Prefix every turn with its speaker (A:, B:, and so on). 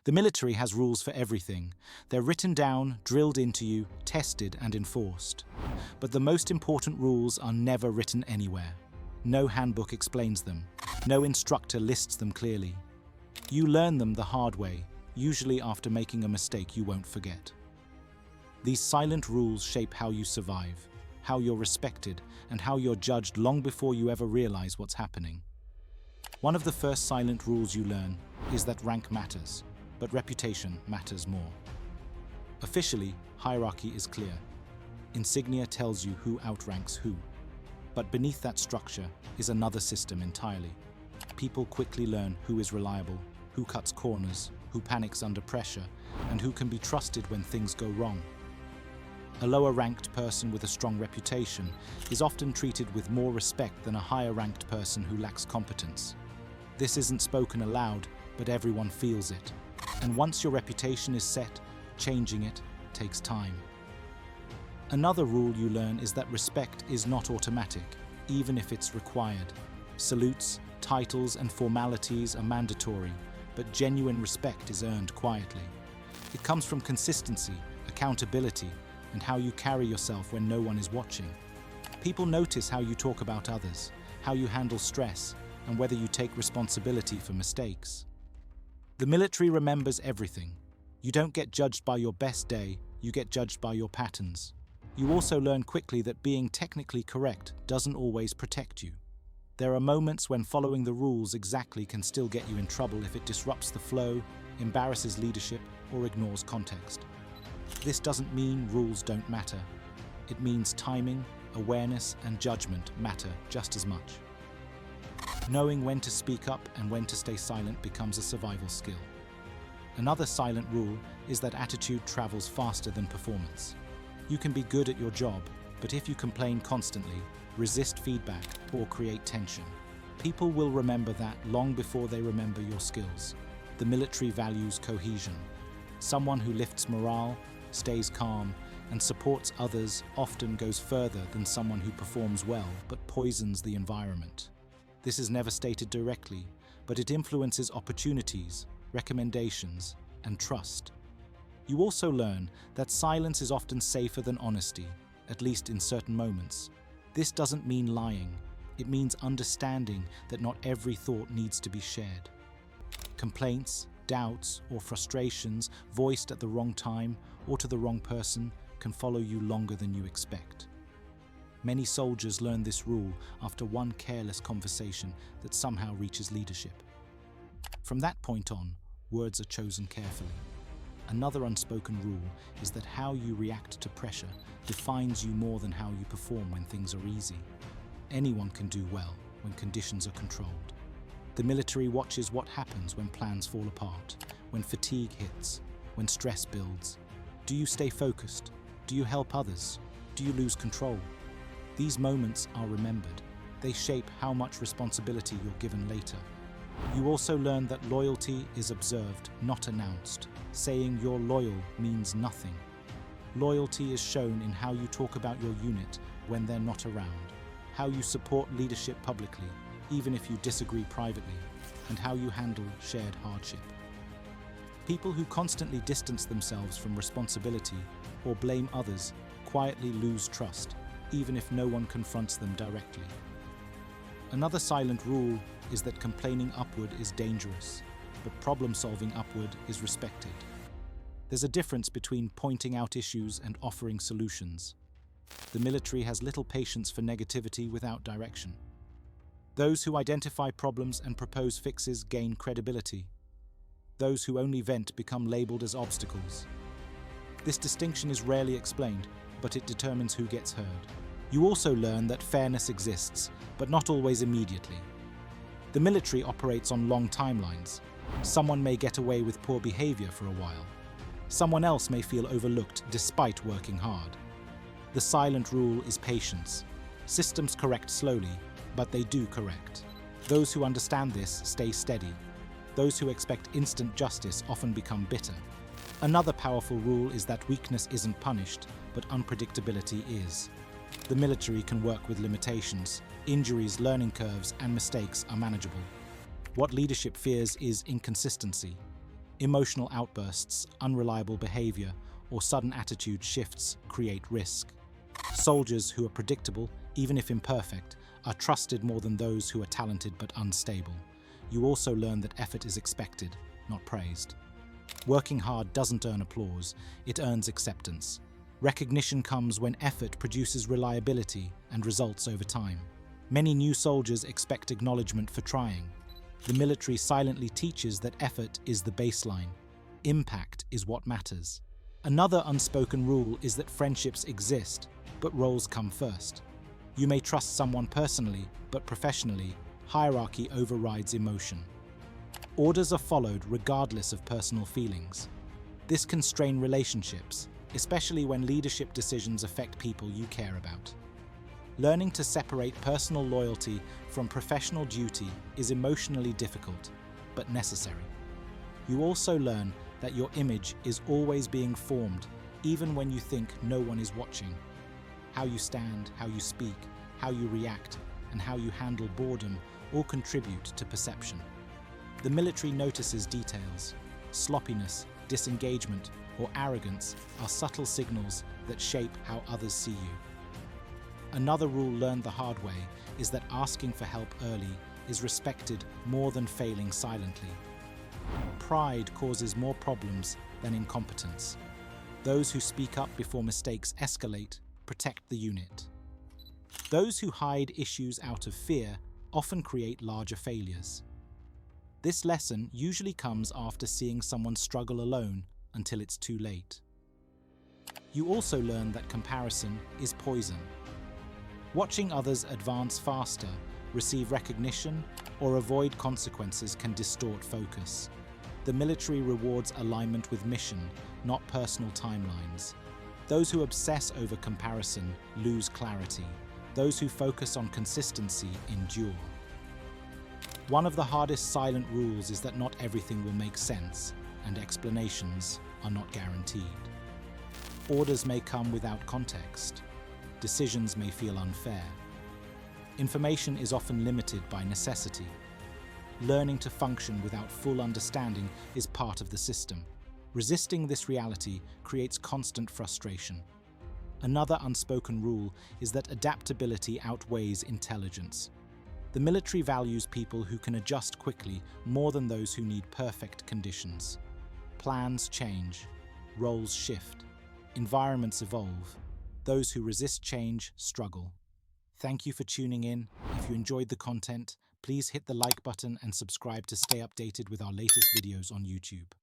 A: The military has rules for everything. They're written down, drilled into you, tested and enforced. But the most important rules are never written anywhere. No handbook explains them. No instructor lists them clearly. You learn them the hard way, usually after making a mistake you won't forget. These silent rules shape how you survive, how you're respected, and how you're judged long before you ever realize what's happening. One of the first silent rules you learn is that rank matters, but reputation matters more. Officially, hierarchy is clear. Insignia tells you who outranks who. But beneath that structure is another system entirely. People quickly learn who is reliable, who cuts corners, who panics under pressure, and who can be trusted when things go wrong. A lower-ranked person with a strong reputation is often treated with more respect than a higher-ranked person who lacks competence. This isn't spoken aloud, but everyone feels it. And once your reputation is set, changing it takes time. Another rule you learn is that respect is not automatic, even if it's required. Salutes, titles, and formalities are mandatory, but genuine respect is earned quietly. It comes from consistency, accountability, and how you carry yourself when no one is watching. People notice how you talk about others, how you handle stress, and whether you take responsibility for mistakes. The military remembers everything. You don't get judged by your best day, you get judged by your patterns. You also learn quickly that being technically correct doesn't always protect you. There are moments when following the rules exactly can still get you in trouble if it disrupts the flow, embarrasses leadership, or ignores context. This doesn't mean rules don't matter. It means timing, awareness, and judgment matter just as much. Knowing when to speak up and when to stay silent becomes a survival skill. Another silent rule is that attitude travels faster than performance. You can be good at your job, but if you complain constantly, resist feedback, or create tension, people will remember that long before they remember your skills. The military values cohesion. Someone who lifts morale, stays calm, and supports others often goes further than someone who performs well but poisons the environment. This is never stated directly, but it influences opportunities, recommendations, and trust. You also learn that silence is often safer than honesty, at least in certain moments. This doesn't mean lying. It means understanding that not every thought needs to be shared. Complaints, doubts, or frustrations voiced at the wrong time or to the wrong person can follow you longer than you expect. Many soldiers learn this rule after one careless conversation that somehow reaches leadership. From that point on, words are chosen carefully. Another unspoken rule is that how you react to pressure defines you more than how you perform when things are easy. Anyone can do well when conditions are controlled. The military watches what happens when plans fall apart, when fatigue hits, when stress builds. Do you stay focused? Do you help others? Do you lose control? These moments are remembered. They shape how much responsibility you're given later. You also learn that loyalty is observed, not announced. Saying you're loyal means nothing. Loyalty is shown in how you talk about your unit when they're not around, how you support leadership publicly, even if you disagree privately, and how you handle shared hardship. People who constantly distance themselves from responsibility or blame others quietly lose trust, even if no one confronts them directly. Another silent rule is that complaining upward is dangerous, but problem-solving upward is respected. There's a difference between pointing out issues and offering solutions. The military has little patience for negativity without direction. Those who identify problems and propose fixes gain credibility. Those who only vent become labeled as obstacles. This distinction is rarely explained, but it determines who gets heard. You also learn that fairness exists, but not always immediately. The military operates on long timelines. Someone may get away with poor behavior for a while. Someone else may feel overlooked despite working hard. The silent rule is patience. Systems correct slowly, but they do correct. Those who understand this stay steady. Those who expect instant justice often become bitter. Another powerful rule is that weakness isn't punished, but unpredictability is. The military can work with limitations. Injuries, learning curves, and mistakes are manageable. What leadership fears is inconsistency. Emotional outbursts, unreliable behavior, or sudden attitude shifts create risk. Soldiers who are predictable, even if imperfect, are trusted more than those who are talented but unstable. You also learn that effort is expected, not praised. Working hard doesn't earn applause, it earns acceptance. Recognition comes when effort produces reliability and results over time. Many new soldiers expect acknowledgement for trying. The military silently teaches that effort is the baseline. Impact is what matters. Another unspoken rule is that friendships exist, but roles come first. You may trust someone personally, but professionally, hierarchy overrides emotion. Orders are followed regardless of personal feelings. This can strain relationships, especially when leadership decisions affect people you care about. Learning to separate personal loyalty from professional duty is emotionally difficult, but necessary. You also learn that your image is always being formed, even when you think no one is watching. How you stand, how you speak, how you react, and how you handle boredom all contribute to perception. The military notices details. Sloppiness, disengagement, or arrogance are subtle signals that shape how others see you. Another rule learned the hard way is that asking for help early is respected more than failing silently. Pride causes more problems than incompetence. Those who speak up before mistakes escalate protect the unit. Those who hide issues out of fear often create larger failures. This lesson usually comes after seeing someone struggle alone until it's too late. You also learn that comparison is poison. Watching others advance faster, receive recognition, or avoid consequences can distort focus. The military rewards alignment with mission, not personal timelines. Those who obsess over comparison lose clarity. Those who focus on consistency endure. One of the hardest silent rules is that not everything will make sense, and explanations are not guaranteed. Orders may come without context. Decisions may feel unfair. Information is often limited by necessity. Learning to function without full understanding is part of the system. Resisting this reality creates constant frustration. Another unspoken rule is that adaptability outweighs intelligence. The military values people who can adjust quickly more than those who need perfect conditions. Plans change, roles shift, environments evolve. Those who resist change struggle. Thank you for tuning in. If you enjoyed the content, please hit the like button and subscribe to stay updated with our latest videos on YouTube.